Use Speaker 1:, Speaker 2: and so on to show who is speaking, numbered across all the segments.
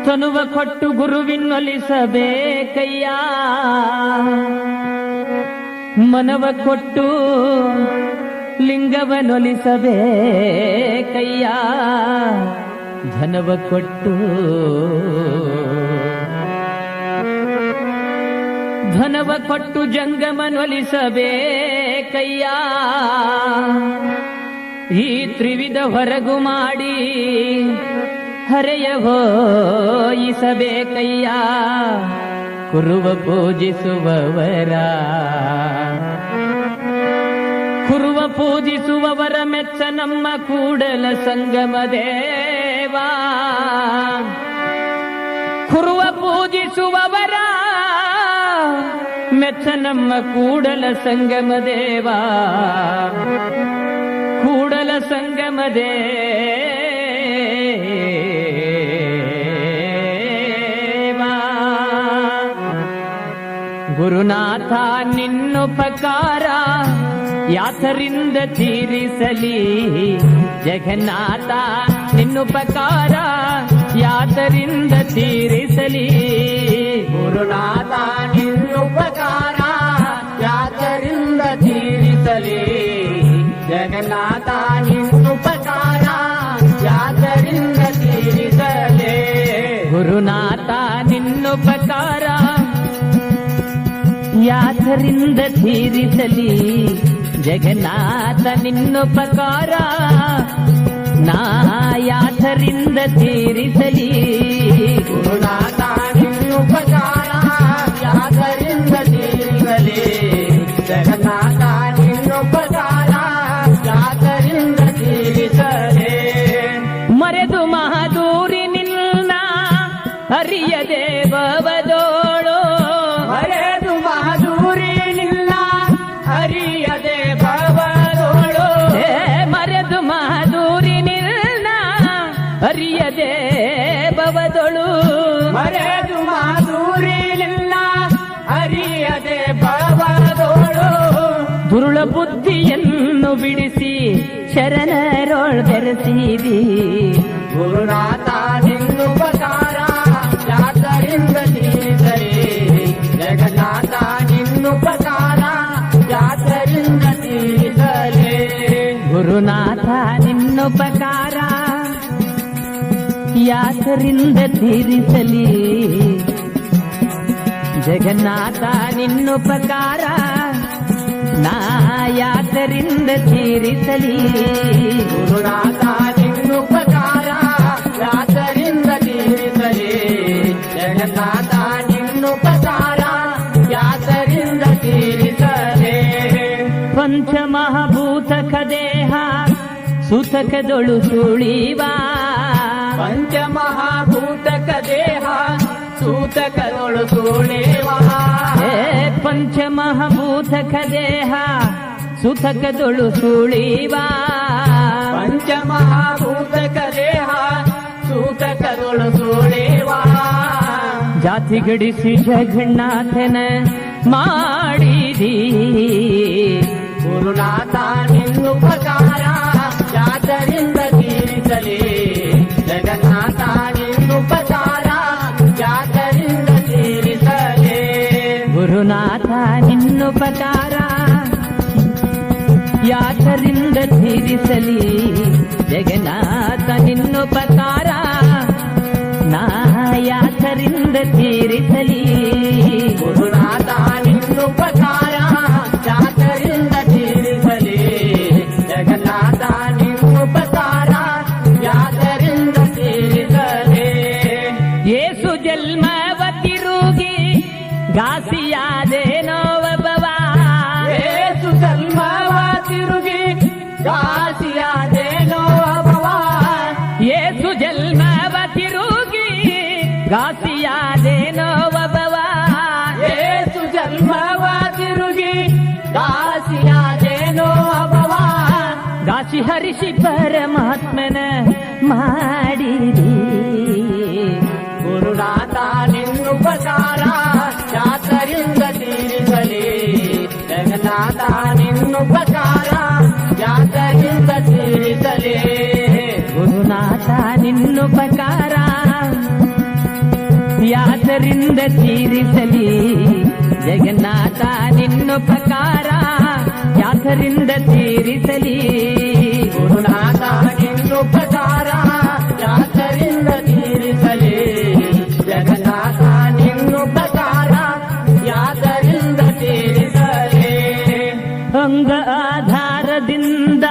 Speaker 1: ತನುವ ಕೊಟ್ಟು ಗುರುವಿನೊಲಿಸಬೇಕಯ್ಯ, ಮನವ ಕೊಟ್ಟು ಲಿಂಗವನೊಲಿಸಬೇಕಯ್ಯ, ಧನವ ಕೊಟ್ಟು ಜಂಗಮನೊಲಿಸಬೇಕಯ್ಯ. ಈ ತ್ರಿವಿಧ ಹೊರಗು ಮಾಡಿ ಹರೆಯ ಹೋಯಿಸಬೇಕಯ್ಯ, ಕುರುವ ಪೂಜಿಸುವವರ ಮೆಚ್ಚ ನಮ್ಮ ಕೂಡಲ ಸಂಗಮ ದೇವ. ಕುರುವ ಪೂಜಿಸುವವರ ಮೆಚ್ಚ ನಮ್ಮ ಕೂಡಲ ಸಂಗಮ ದೇವ, ಕೂಡಲ ಸಂಗಮ ದೇವ. ಗುರುನಾಥ ನಿನ್ನುಪಕಾರ ಯಾತರಿಂದ ತೀರಿಸಲಿ, ಜಗನ್ನಾಥ ನಿನ್ನುಪಕಾರ ಯಾತರಿಂದ ತೀರಿಸಲಿ.
Speaker 2: ಗುರುನಾಥ ನಿನ್ನುಪಕಾರ ಯಾತರಿಂದ ತೀರಿಸಲಿ, ಜಗನ್ನಾಥ ನಿನ್ನುಪಕಾರ ಯಾತರಿಂದ ತೀರಿಸಲಿ.
Speaker 1: ಗುರುನಾಥ ನಿನ್ನುಪಕಾರ ಯಾತರಿಂದ ತೀರಿಸಲಿ, ಜಗನ್ನಾಥ ನಿನ್ನುಪಕಾರ ನಾ ಯಾತರಿಂದ ತೀರಿಸಲಿ.
Speaker 2: ಗುರುನಾಥ ನಿನ್ನುಪಕಾರ ಯಾತರಿಂದ ತೀರಿಸಲಿ, ಜಗನ್ನಾಥ ನಿನ್ನುಪಕಾರ ಯಾತರಿಂದ ತೀರಿಸಲಿ.
Speaker 1: ಮರೆದು ಮಹಾದೂರಿ ನಿನ್ನ ಹರಿಯದೆ ಭವದೋಳು,
Speaker 2: ಮರೆದು ಮಹಾದೂರಿ ನಿನ್ನ ಹರಿಯದೆ ಭವದೋಳು.
Speaker 1: ಮರೆದು ಮಹಾದೂರಿ ನಿನ್ನ ಹರಿಯದೆ ಭವದೋಳು,
Speaker 2: ಮರೆದು ಮಹಾದೂರಿ ನಿನ್ನ ಹರಿಯದೆ ಭವದೋಳು.
Speaker 1: ದುರುಳ ಬುದ್ಧಿಯನ್ನು ಬಿಡಿಸಿ ಶರಣರೊಳ್ ಬೆರೆಸಿದಿ.
Speaker 2: ಗುರುನಾಥ ನಿನ್ನುಪಕಾರ ಯಾತರಿಂದ ತೀರಿಸಲಿ, ಜಗನ್ನಾಥ ನಿನ್ನುಪಕಾರ ಯಾತರಿಂದ ತೀರಿಸಲಿ.
Speaker 1: ಗುರುನಾಥ ನಿನ್ನುಪಕಾರ ಯಾತರಿಂದ ತೀರಿಸಲಿ, ಜಗನ್ನಾಥ ನಿನ್ನುಪಕಾರ ನಾ ಯಾತರಿಂದ ತೀರಿಸಲಿ.
Speaker 2: ಗುರುನಾಥ ನಿನ್ನುಪಕಾರ ಯಾತರಿಂದ ತೀರಿಸಲಿ, ಜಗನ್ನಾಥ ನಿನ್ನುಪಕಾರ ಯಾತರಿಂದ ತೀರಿಸಲಿ.
Speaker 1: ಪಂಚಮಹಾಭೂತಕ ದೇಹ ಸುತಕದೊಳು ಸುಳಿವ,
Speaker 2: ಪಂಚಮಹಾಭೂತಕ ದೇಹ ಸೂತಕದೊಳು ಸುಳಿವ.
Speaker 1: ಪಂಚಮಹಾಭೂತಕ ದೇಹ ಸುತಕದೊಳು ಸುಳಿವ,
Speaker 2: ಪಂಚಮಹಾಭೂತಕ ದೇಹ ಸೂತಕದೊಳು ಸುಳಿವ.
Speaker 1: ಜಾತಿ ಗಡಿಸಿ ಜಗನ್ನಾಥನ ಮಾಡಿದಿ.
Speaker 2: ಗುರುನಾಥ ನಿನ್ನುಪಕಾರ ಯಾತರಿಂದ ತೀರಿಸಲಿ, ಜಗನ್ನಾಥ ನಿನ್ನುಪಕಾರ ಯಾತರಿಂದ ತೀರಿಸಲಿ.
Speaker 1: ಗುರುನಾಥ ನಿನ್ನುಪಕಾರ ಯಾತರಿಂದ ತೀರಿಸಲಿ, ಜಗನ್ನಾಥ ನಿನ್ನುಪಕಾರ ನಾ ಯಾತರಿಂದ ತೀರಿಸಲಿ.
Speaker 2: ಗುರುನಾಥ ನಿನ್ನುಪಕಾರ ಯಾತರಿಂದ ತೀರಿಸಲಿ, ಜಗನ್ನಾಥ ನಿನ್ನುಪಕಾರ ಯಾತರಿಂದ ತೀರಿಸಲಿ.
Speaker 1: ಏಸು ಜನ್ಮವ ತಿರುಗಿ ಘಾಸಿಯಾದೇನೋ ಒಬ್ಬವ,
Speaker 2: ಏಸು ಜನ್ಮವ ತಿರುಗಿ ಘಾಸಿಯಾದೇನೋ ಒಬ್ಬವ.
Speaker 1: ಏಸು ಜನ್ಮವ ತಿರುಗಿ ಘಾಸಿಯಾದೇನೋ ಒಬ್ಬವ.
Speaker 2: ಏಸು ಜನ್ಮವ ತಿರುಗಿ ಘಾಸಿಯಾದೇನೋ ಒಬ್ಬವ.
Speaker 1: ಘಾಸಿ ಹರಿಸಿ ಪರಮಾತ್ಮನ ಮಾಡಿದಿ.
Speaker 2: ಗುರುನಾಥ ನಿನ್ನುಪಕಾರ ಯಾತರಿಂದ ತೀರಿಸಲಿ, ಜಗನ್ನಾಥ ನಿನ್ನುಪಕಾರ ಯಾತ
Speaker 1: ಯಾತರಿಂದ ತೀರಿಸಲಿ ಜಗನ್ನಾಥ ನಿನ್ನುಪಕಾರ ಯಾತರಿಂದ ತೀರಿಸಲಿ
Speaker 2: ಗುರುನಾಥ ನಿನ್ನುಪಕಾರ ಯಾತರಿಂದ ತೀರಿಸಲಿ ಜಗನ್ನಾಥ ನಿನ್ನುಪಕಾರ ಯಾತರಿಂದ ತೀರಿಸಲಿ
Speaker 1: ಅಂಗ ಆಧಾರದಿಂದ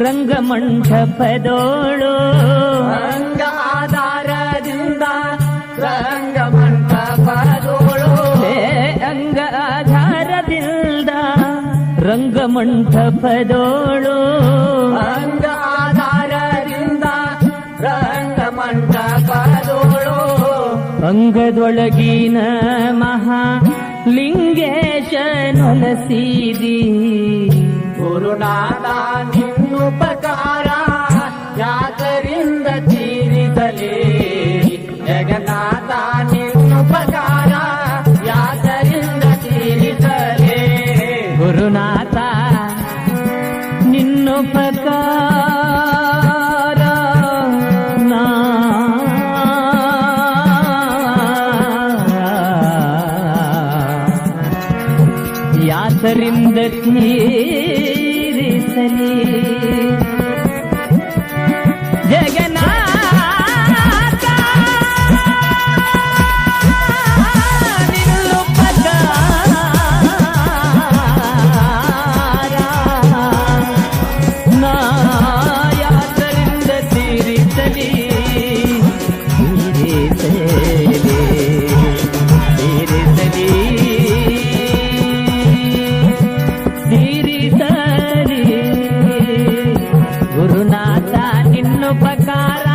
Speaker 1: ರಂಗಮಂಟಪದೋಳು
Speaker 2: ರಂಗ ಆಧಾರದಿಂದ ರಂಗಮಂಟಪದೋಳು
Speaker 1: ಅಂಗ ಆಧಾರದಿಂದ ರಂಗಮಂಟಪದೋಳು
Speaker 2: ರಂಗ ಆಧಾರದಿಂದ ರಂಗಮಂಟಪದೋಳು
Speaker 1: ಅಂಗದೊಳಗಿನ ಮಹಾಲಿಂಗೇಶನೊಲಸಿದಿ
Speaker 2: ಗುರುನಾಥ ನಿನ್ನುಪಕಾರ ಯಾತರಿಂದ ತೀರಿಸಲಿ ಜಗನ್ನಾಥ ನಿನ್ನುಪಕಾರ ಯಾತರಿಂದ ತೀರಿಸಲಿ
Speaker 1: ಗುರುನಾಥ ನಿನ್ನುಪಕಾರ ನಾ ಯಾತರಿಂದ ತೀರಿಸಲಿ ಜಗನ್ನಾಥ ನಿನ್ನುಪಕಾರ ನಾ ಯಾತರಿಂದ ತೀರಿಸಲಿ ತೀರಿಸಲಿ ತೀರಿಸಲಿ ಗುರುನಾಥ ನಿನ್ನುಪಕಾರ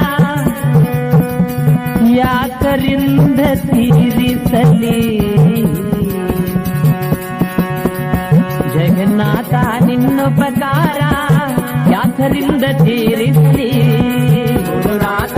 Speaker 1: ಯಾತರಿಂದ ತೀರಿಸಲಿ ಜಗನ್ನಾಥ ನಿನ್ನುಪಕಾರ ಯಾತರಿಂದ ತೀರಿಸಲಿ
Speaker 2: ಗುರುನಾಥ